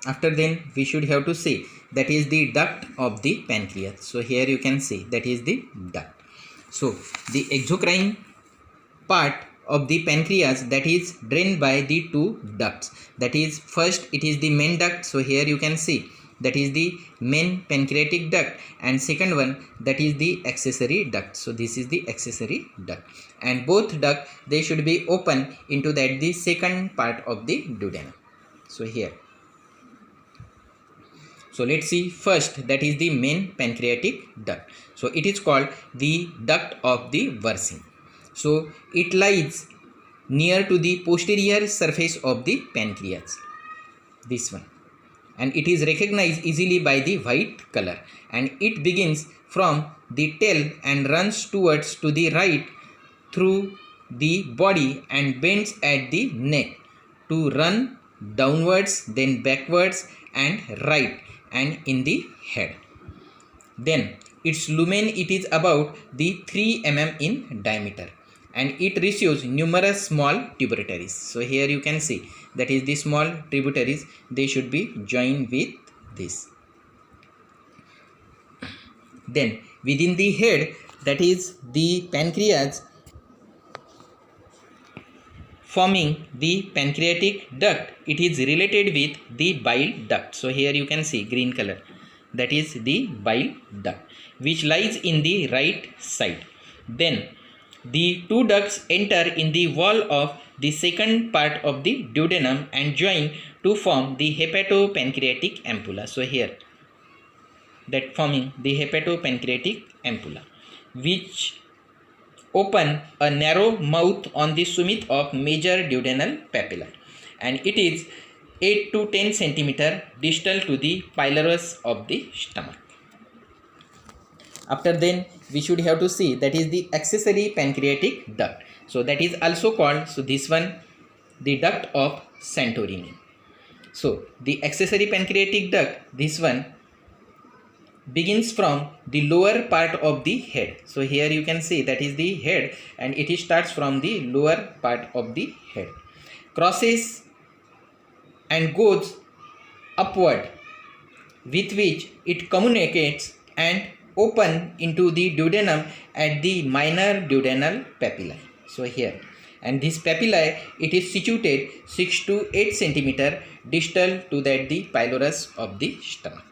After then we should have to see that is the duct of the pancreas. So here you can see that is the duct. So the exocrine part of the pancreas that is drained by the two ducts. That is, first it is the main duct. So here you can see that is the main pancreatic duct, and second one that is the accessory duct. So this is the accessory duct, and both duct they should be open into that the second part of the duodenum. So here, so let's see first that is the main pancreatic duct. So it is called the duct of the Wirsing. So it lies near to the posterior surface of the pancreas, this one, and it is recognized easily by the white color, and it begins from the tail and runs towards to the right through the body and bends at the neck to run downwards, then backwards and right and in the head. Then its lumen it is about the 3 mm in diameter, and it receives numerous small tributaries. So here you can see that is the small tributaries, they should be joined with this. Then within the head, that is the pancreas forming the pancreatic duct, it is related with the bile duct. So here you can see green color, that is the bile duct, which lies in the right side. Then the two ducts enter in the wall of the second part of the duodenum and join to form the hepatopancreatic ampulla. So here, that forming the hepatopancreatic ampulla, which open a narrow mouth on the summit of major duodenal papilla, and it is 8 to 10 centimeter distal to the pylorus of the stomach. After then we should have to see that is the accessory pancreatic duct. So that is also called, so this one, the duct of Santorini. So the accessory pancreatic duct, this one begins from the lower part of the head. So here you can see that is the head, and it starts from the lower part of the head, crosses and goes upward, with which it communicates and open into the duodenum at the minor duodenal papillae. So here, and this papillae it is situated 6 to 8 centimeter distal to that the pylorus of the stomach.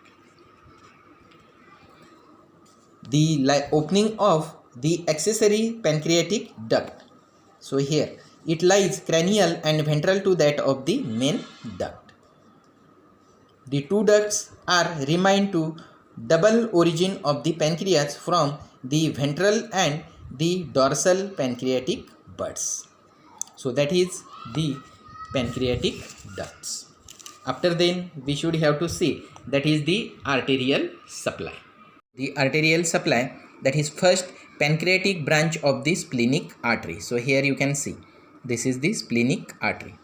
The opening of the accessory pancreatic duct. So here it lies cranial and ventral to that of the main duct. The two ducts are remain to double origin of the pancreas from the ventral and the dorsal pancreatic buds. So that is the pancreatic ducts. After then we should have to see that is the arterial supply. The arterial supply, that is first pancreatic branch of the splenic artery. So here you can see this is the splenic artery,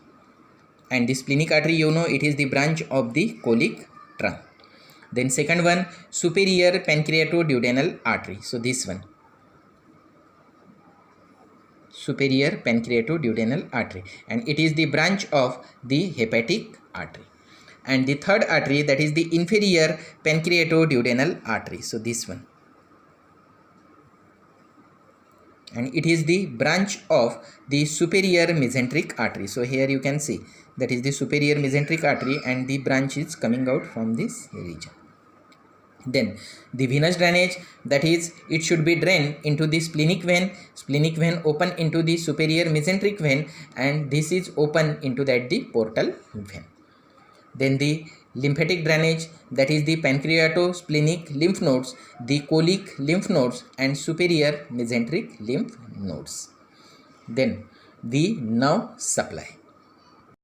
and the splenic artery, you know, it is the branch of the colic trunk. Then second one, superior pancreatoduodenal artery. So this one, superior pancreatoduodenal artery, and it is the branch of the hepatic artery. And the third artery, that is the inferior pancreatoduodenal artery. So this one, and it is the branch of the superior mesenteric artery. So here you can see that is the superior mesenteric artery, and the branch is coming out from this region. Then the venous drainage, that is it should be drained into the splenic vein open into the superior mesenteric vein, and this is open into that the portal vein. Then the lymphatic drainage, that is the pancreatosplenic lymph nodes, the colic lymph nodes and superior mesenteric lymph nodes. Then the nerve supply.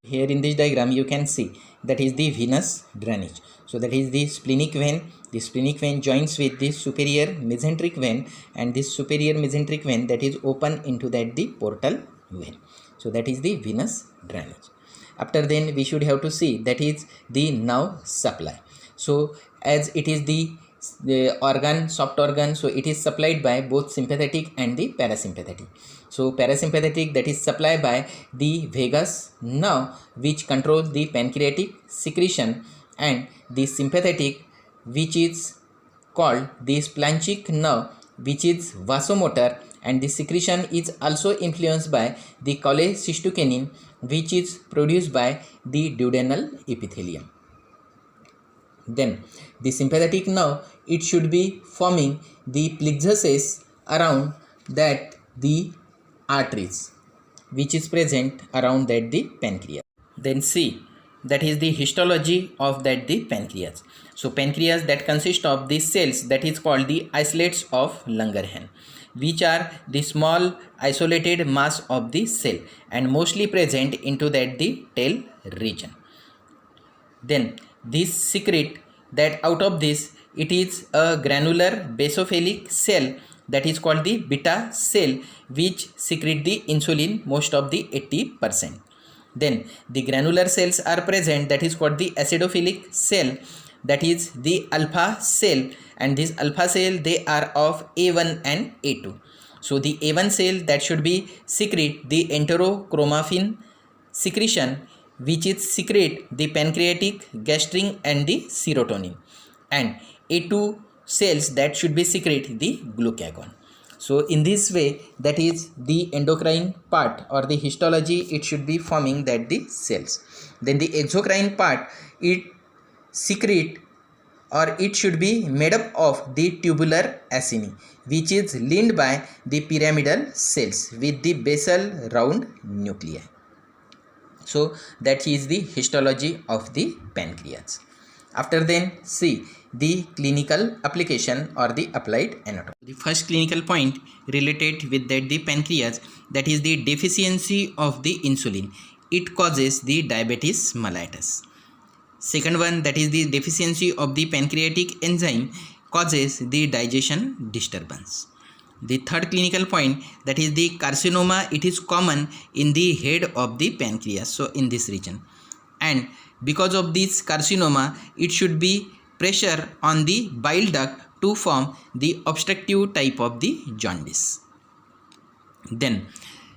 Here in this diagram you can see that is the venous drainage. So that is the splenic vein. The splenic vein joins with the superior mesenteric vein, and this superior mesenteric vein that is open into that the portal vein. So that is the venous drainage. After then we should have to see that is the nerve supply. So as it is the organ, soft organ, so it is supplied by both sympathetic and the parasympathetic. So parasympathetic, that is supplied by the vagus nerve, which controls the pancreatic secretion, and the sympathetic, which is called the splanchnic nerve, which is vasomotor, and the secretion is also influenced by the cholecystokinin, which is produced by the duodenal epithelium. Then the sympathetic nerve, it should be forming the plexuses around that the arteries, which is present around that the pancreas. Then C, that is the histology of that the pancreas. So pancreas that consist of the cells that is called the islets of Langerhans, which are the small isolated mass of the cell and mostly present into that the tail region. Then this secrete that out of this, it is a granular basophilic cell that is called the beta cell, which secrete the insulin most of the 80%. Then the granular cells are present, that is called the acidophilic cell, that is the alpha cell, and this alpha cell, they are of A1 and A2. So the A1 cell that should be secrete the enterochromaffin secretion, which is secrete the pancreatic, gastrin and the serotonin, and A2 cells that should be secrete the glucagon. So in this way, that is the endocrine part or the histology, it should be forming that the cells. Then the exocrine part, it secrete or it should be made up of the tubular acini, which is linked by the pyramidal cells with the basal round nuclei. So that is the histology of the pancreas. After then, see the clinical application or the applied anatomy. The first clinical point related with that the pancreas, that is the deficiency of the insulin. It causes the diabetes mellitus. Second one, that is the deficiency of the pancreatic enzyme, causes the digestion disturbance. The third clinical point, that is the carcinoma, it is common in the head of the pancreas, so in this region, and because of this carcinoma, it should be pressure on the bile duct to form the obstructive type of the jaundice. Then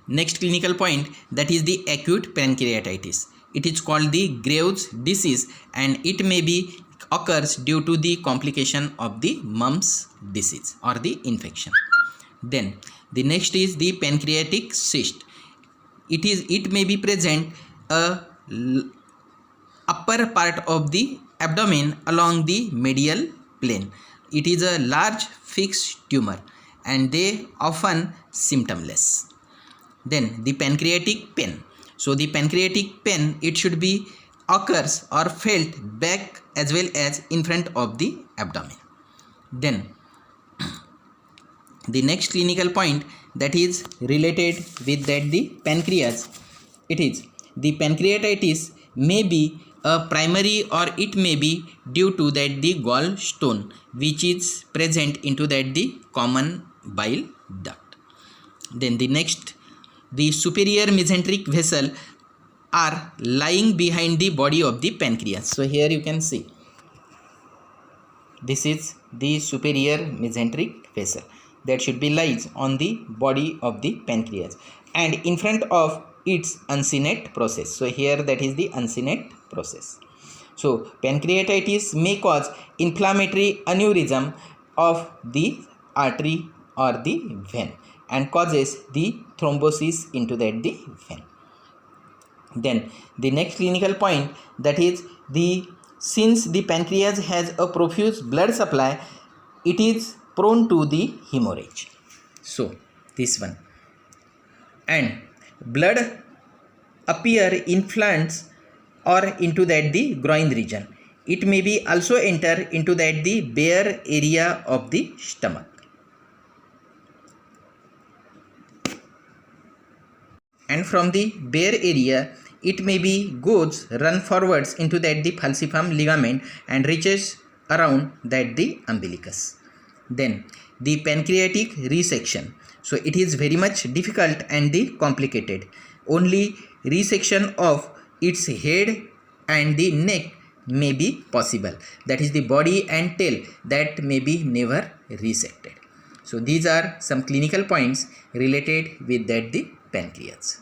next clinical point, that is the acute pancreatitis. It is called the Graves' disease, and it may be occurs due to the complication of the mumps disease or the infection. Then the next is the pancreatic cyst. It may be present upper part of the abdomen along the medial plane. It is a large fixed tumor and they often symptomless. Then the pancreatic pain. So the pancreatic pain, it should be occurs or felt back as well as in front of the abdomen. Then the next clinical point that is related with that the pancreas, it is the pancreatitis may be a primary or it may be due to that the gallstone, which is present into that the common bile duct. Then the next, the superior mesenteric vessel are lying behind the body of the pancreas. So here you can see this is the superior mesenteric vessel that should be lies on the body of the pancreas and in front of its uncinate process. So here that is the uncinate process. So pancreatitis may cause inflammatory aneurysm of the artery or the vein and causes the thrombosis into that the vein. Then the next clinical point, that is the since the pancreas has a profuse blood supply, it is prone to the hemorrhage. So this one, and blood appear in flanks or into that the groin region. It may be also enter into that the bare area of the stomach. And from the bare area, it may be goes run forwards into that the falciform ligament and reaches around that the umbilicus. Then the pancreatic resection. So it is very much difficult and the complicated. Only resection of its head and the neck may be possible. That is the body and tail that may be never resected. So these are some clinical points related with that the pancreas.